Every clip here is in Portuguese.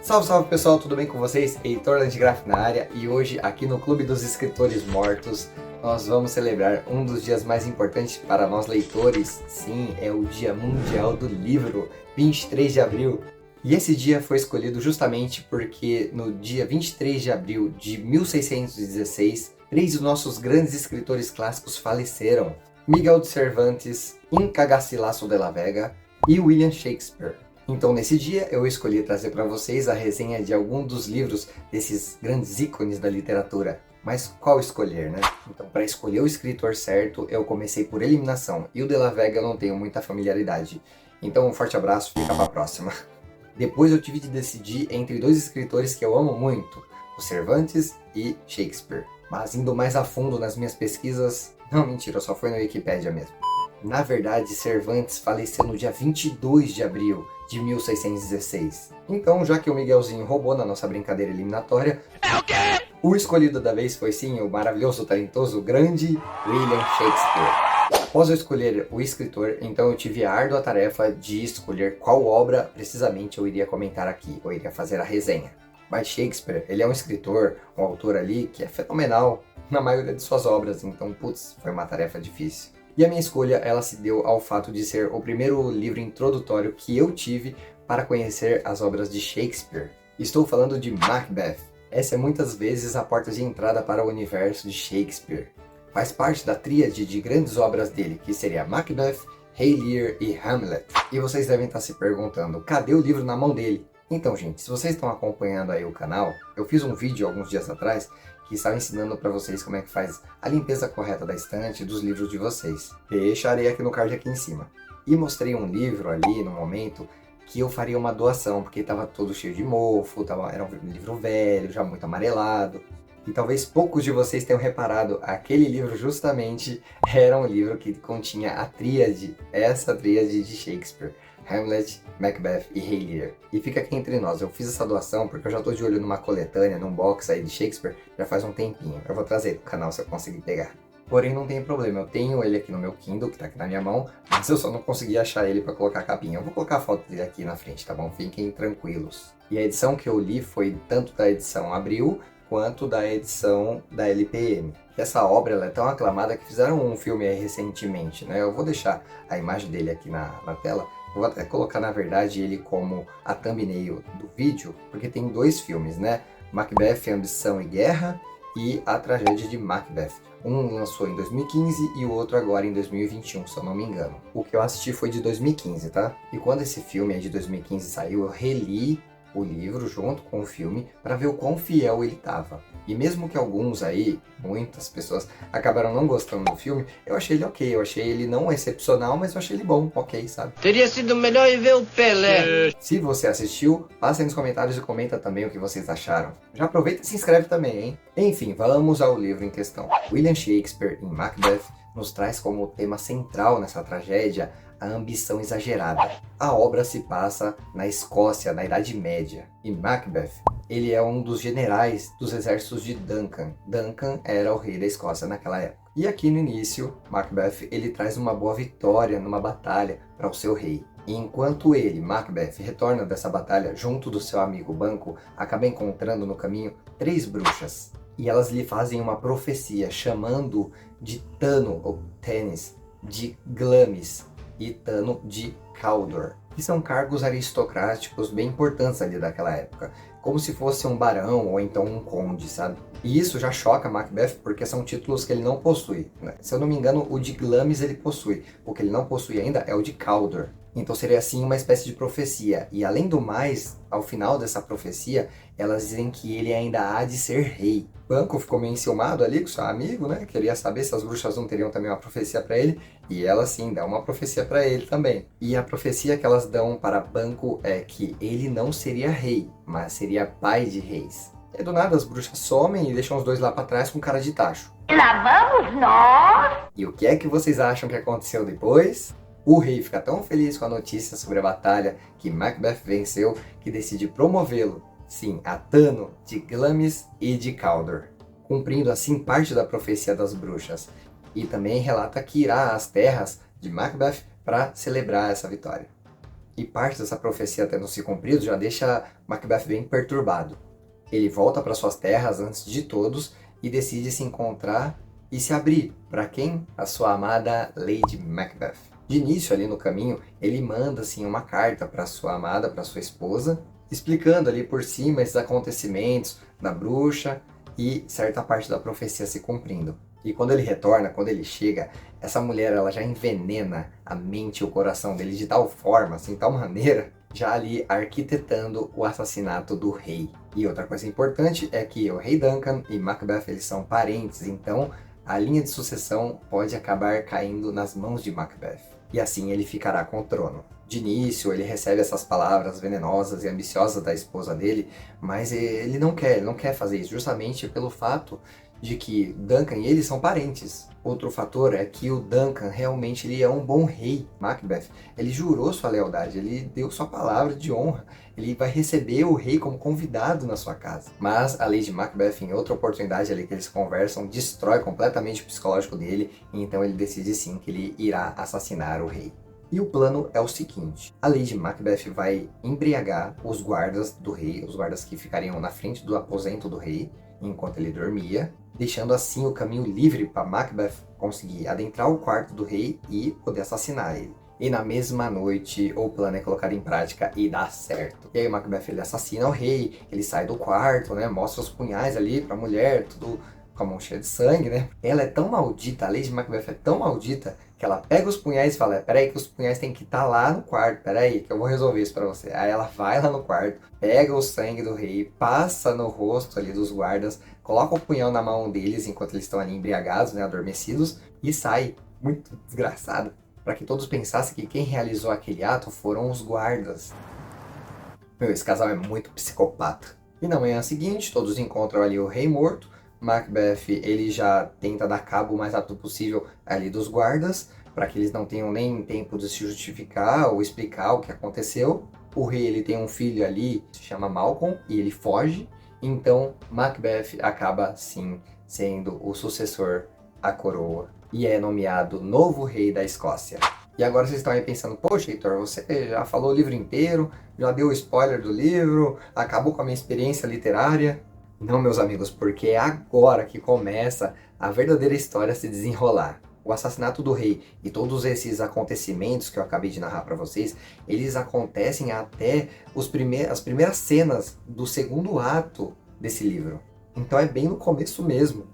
Salve, salve pessoal, tudo bem com vocês? Heitor Landgraf na área e hoje aqui no Clube dos Escritores Mortos nós vamos celebrar um dos dias mais importantes para nós leitores. Sim, é o Dia Mundial do Livro, 23 de abril. E esse dia foi escolhido justamente porque no dia 23 de abril de 1616, três dos nossos grandes escritores clássicos faleceram: Miguel de Cervantes, Inca Garcilaso de la Vega e William Shakespeare. Então nesse dia eu escolhi trazer para vocês a resenha de algum dos livros desses grandes ícones da literatura. Mas qual escolher, né? Então para escolher o escritor certo eu comecei por eliminação e o de la Vega eu não tenho muita familiaridade. Então um forte abraço, fica para a próxima. Depois eu tive de decidir entre dois escritores que eu amo muito, o Cervantes e Shakespeare. Mas indo mais a fundo nas minhas pesquisas, não, mentira, só foi na Wikipédia mesmo. Na verdade, Cervantes faleceu no dia 22 de abril de 1616. Então, já que o Miguelzinho roubou na nossa brincadeira eliminatória, o escolhido da vez foi sim o maravilhoso, talentoso, grande William Shakespeare. Após eu escolher o escritor, então eu tive a árdua tarefa de escolher qual obra precisamente eu iria comentar aqui, eu iria fazer a resenha. Mas Shakespeare, ele é um escritor, um autor ali que é fenomenal na maioria de suas obras, então, putz, foi uma tarefa difícil. E a minha escolha, ela se deu ao fato de ser o primeiro livro introdutório que eu tive para conhecer as obras de Shakespeare. Estou falando de Macbeth. Essa é muitas vezes a porta de entrada para o universo de Shakespeare. Faz parte da tríade de grandes obras dele, que seria Macbeth, Hay Lear e Hamlet. E vocês devem estar se perguntando, cadê o livro na mão dele? Então, gente, se vocês estão acompanhando aí o canal, eu fiz um vídeo alguns dias atrás que estava ensinando para vocês como é que faz a limpeza correta da estante dos livros de vocês. Deixarei aqui no card aqui em cima. E mostrei um livro ali no momento que eu faria uma doação, porque estava todo cheio de mofo, era um livro velho, já muito amarelado. E talvez poucos de vocês tenham reparado, aquele livro justamente era um livro que continha a tríade, essa tríade de Shakespeare: Hamlet, Macbeth e Hay Lear. E fica aqui entre nós, eu fiz essa doação porque eu já estou de olho numa coletânea, num box aí de Shakespeare, já faz um tempinho. Eu vou trazer no canal se eu conseguir pegar. Porém não tem problema, eu tenho ele aqui no meu Kindle, que está aqui na minha mão, mas eu só não consegui achar ele para colocar a capinha. Eu vou colocar a foto dele aqui na frente, tá bom? Fiquem tranquilos. E a edição que eu li foi tanto da edição Abril, quanto da edição da LPM. Essa obra ela é tão aclamada que fizeram um filme aí recentemente, né? Eu vou deixar a imagem dele aqui na tela. Eu vou até colocar, na verdade, ele como a thumbnail do vídeo, porque tem dois filmes, né? Macbeth, Ambição e Guerra e A Tragédia de Macbeth. Um lançou em 2015 e o outro agora em 2021, se eu não me engano. O que eu assisti foi de 2015, tá? E quando esse filme aí de 2015 saiu, eu reli o livro junto com o filme para ver o quão fiel ele estava. E mesmo que alguns aí, muitas pessoas, acabaram não gostando do filme, eu achei ele ok, eu achei ele não excepcional, mas eu achei ele bom, ok, sabe? Teria sido melhor ir ver o Pelé. Se você assistiu, passe aí nos comentários e comenta também o que vocês acharam. Já aproveita e se inscreve também, hein? Enfim, vamos ao livro em questão. William Shakespeare, em Macbeth, nos traz como tema central nessa tragédia a ambição exagerada. A obra se passa na Escócia, na Idade Média. E Macbeth, ele é um dos generais dos exércitos de Duncan. Duncan era o rei da Escócia naquela época. E aqui no início, Macbeth, ele traz uma boa vitória numa batalha para o seu rei. E enquanto ele, Macbeth, retorna dessa batalha junto do seu amigo Banquo, acaba encontrando no caminho três bruxas. E elas lhe fazem uma profecia chamando de Tano, ou Tanis, de Glamis, e Tano de Cawdor, que são cargos aristocráticos bem importantes ali daquela época, como se fosse um barão ou então um conde, sabe? E isso já choca Macbeth porque são títulos que ele não possui, né? Se eu não me engano, o de Glamis ele possui, o que ele não possui ainda é o de Cawdor. Então seria assim uma espécie de profecia. E além do mais, ao final dessa profecia, elas dizem que ele ainda há de ser rei. Banquo ficou meio enciumado ali com seu amigo, né? Queria saber se as bruxas não teriam também uma profecia para ele. E elas sim dão uma profecia para ele também. E a profecia que elas dão para Banquo é que ele não seria rei, mas seria pai de reis. E do nada as bruxas somem e deixam os dois lá para trás com cara de tacho. Lá vamos nós! E o que é que vocês acham que aconteceu depois? O rei fica tão feliz com a notícia sobre a batalha que Macbeth venceu que decide promovê-lo, sim, a Tano de Glamis e de Cawdor, cumprindo assim parte da profecia das bruxas. E também relata que irá às terras de Macbeth para celebrar essa vitória. E parte dessa profecia tendo se cumprido já deixa Macbeth bem perturbado. Ele volta para suas terras antes de todos e decide se encontrar e se abrir. Para quem? A sua amada Lady Macbeth. De início, ali no caminho, ele manda assim, uma carta para sua amada, para sua esposa, explicando ali por cima esses acontecimentos da bruxa e certa parte da profecia se cumprindo. E quando ele retorna, quando ele chega, essa mulher ela já envenena a mente e o coração dele de tal forma, assim, tal maneira, já ali arquitetando o assassinato do rei. E outra coisa importante é que o rei Duncan e Macbeth eles são parentes, então a linha de sucessão pode acabar caindo nas mãos de Macbeth. E assim ele ficará com o trono. De início, ele recebe essas palavras venenosas e ambiciosas da esposa dele, mas ele não quer fazer isso, justamente pelo fato de que Duncan e ele são parentes. Outro fator é que o Duncan realmente ele é um bom rei. Macbeth, ele jurou sua lealdade, ele deu sua palavra de honra, ele vai receber o rei como convidado na sua casa. Mas a Lady Macbeth, em outra oportunidade ali que eles conversam, destrói completamente o psicológico dele, e então ele decide sim que ele irá assassinar o rei. E o plano é o seguinte: a Lady Macbeth vai embriagar os guardas do rei, os guardas que ficariam na frente do aposento do rei, enquanto ele dormia, deixando assim o caminho livre para Macbeth conseguir adentrar o quarto do rei e poder assassinar ele. E na mesma noite o plano é colocado em prática e dá certo. E aí o Macbeth ele assassina o rei, ele sai do quarto, né, mostra os punhais ali para a mulher, tudo com a mão cheia de sangue, né? Ela é tão maldita, a Lady Macbeth é tão maldita que ela pega os punhais e fala: peraí que os punhais tem que estar lá no quarto, peraí que eu vou resolver isso pra você. Aí ela vai lá no quarto, pega o sangue do rei, passa no rosto ali dos guardas, coloca o punhal na mão deles enquanto eles estão ali embriagados, né, adormecidos, e sai, muito desgraçada, para que todos pensassem que quem realizou aquele ato foram os guardas. Meu, esse casal é muito psicopata. E na manhã seguinte, todos encontram ali o rei morto. Macbeth ele já tenta dar cabo o mais rápido possível ali dos guardas, para que eles não tenham nem tempo de se justificar ou explicar o que aconteceu. O rei ele tem um filho ali, se chama Malcolm, e ele foge. Então Macbeth acaba sim sendo o sucessor à coroa e é nomeado novo rei da Escócia. E agora vocês estão aí pensando: poxa, Heitor, você já falou o livro inteiro, já deu o spoiler do livro, acabou com a minha experiência literária. Não, meus amigos, porque é agora que começa a verdadeira história a se desenrolar. O assassinato do rei e todos esses acontecimentos que eu acabei de narrar para vocês, eles acontecem até as primeiras cenas do segundo ato desse livro. Então é bem no começo mesmo.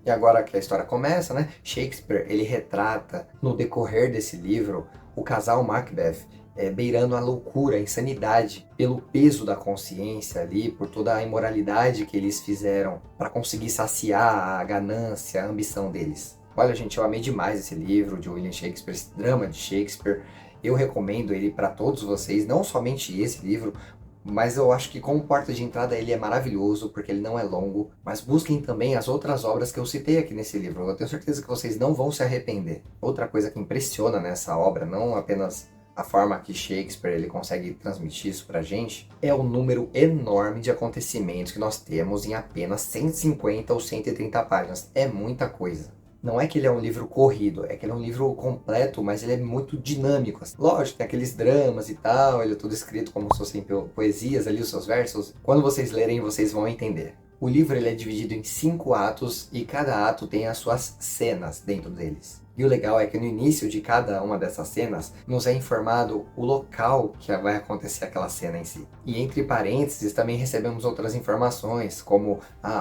E agora que a história começa, né? Shakespeare, ele retrata no decorrer desse livro o casal Macbeth beirando a loucura, a insanidade, pelo peso da consciência ali, por toda a imoralidade que eles fizeram para conseguir saciar a ganância, a ambição deles. Olha, gente, eu amei demais esse livro de William Shakespeare, esse drama de Shakespeare. Eu recomendo ele para todos vocês, não somente esse livro, mas eu acho que como porta de entrada ele é maravilhoso, porque ele não é longo. Mas busquem também as outras obras que eu citei aqui nesse livro, eu tenho certeza que vocês não vão se arrepender. Outra coisa que impressiona nessa obra, não apenas a forma que Shakespeare ele consegue transmitir isso pra gente, é o número enorme de acontecimentos que nós temos em apenas 150 ou 130 páginas. É muita coisa. Não é que ele é um livro corrido, é que ele é um livro completo, mas ele é muito dinâmico. Lógico, tem aqueles dramas e tal, ele é tudo escrito como se fossem poesias ali, os seus versos. Quando vocês lerem, vocês vão entender. O livro ele é dividido em 5 atos e cada ato tem as suas cenas dentro deles. E o legal é que no início de cada uma dessas cenas nos é informado o local que vai acontecer aquela cena em si. E entre parênteses também recebemos outras informações, como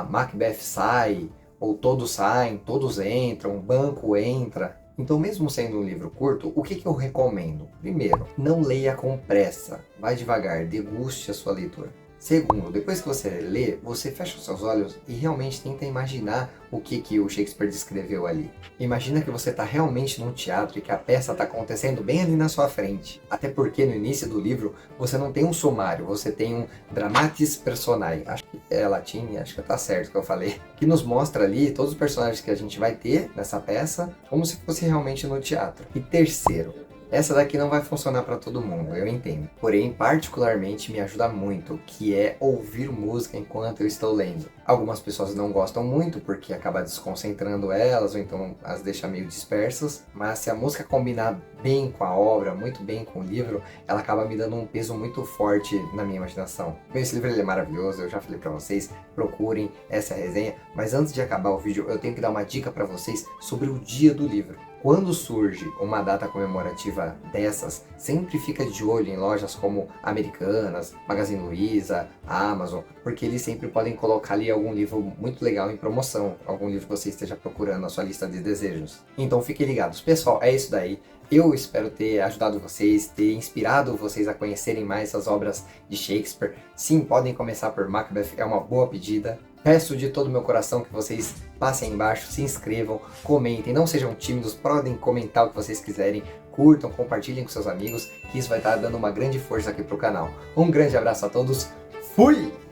Macbeth sai, ou todos saem, todos entram, o banco entra. Então, mesmo sendo um livro curto, o que eu recomendo? Primeiro, não leia com pressa, vai devagar, deguste a sua leitura. Segundo, depois que você lê, você fecha os seus olhos e realmente tenta imaginar o que o Shakespeare descreveu ali. Imagina que você está realmente num teatro e que a peça está acontecendo bem ali na sua frente. Até porque no início do livro você não tem um sumário, você tem um dramatis personae. Acho que é latim, acho que tá certo o que eu falei. Que nos mostra ali todos os personagens que a gente vai ter nessa peça, como se fosse realmente no teatro. E terceiro, Essa daqui não vai funcionar para todo mundo, eu entendo. Porém, particularmente me ajuda muito, que é ouvir música enquanto eu estou lendo. Algumas pessoas não gostam muito porque acaba desconcentrando elas ou então as deixa meio dispersas, mas se a música combinar bem com a obra, muito bem com o livro, ela acaba me dando um peso muito forte na minha imaginação. Esse livro ele é maravilhoso, eu já falei para vocês, procurem essa resenha, mas antes de acabar o vídeo eu tenho que dar uma dica para vocês sobre o dia do livro. Quando surge uma data comemorativa dessas, sempre fica de olho em lojas como Americanas, Magazine Luiza, Amazon, porque eles sempre podem colocar ali algum livro muito legal em promoção, algum livro que você esteja procurando na sua lista de desejos. Então fiquem ligados. Pessoal, é isso daí. Eu espero ter ajudado vocês, ter inspirado vocês a conhecerem mais as obras de Shakespeare. Sim, podem começar por Macbeth, é uma boa pedida. Peço de todo o meu coração que vocês passem aí embaixo, se inscrevam, comentem, não sejam tímidos, podem comentar o que vocês quiserem, curtam, compartilhem com seus amigos, que isso vai estar dando uma grande força aqui pro canal. Um grande abraço a todos, fui!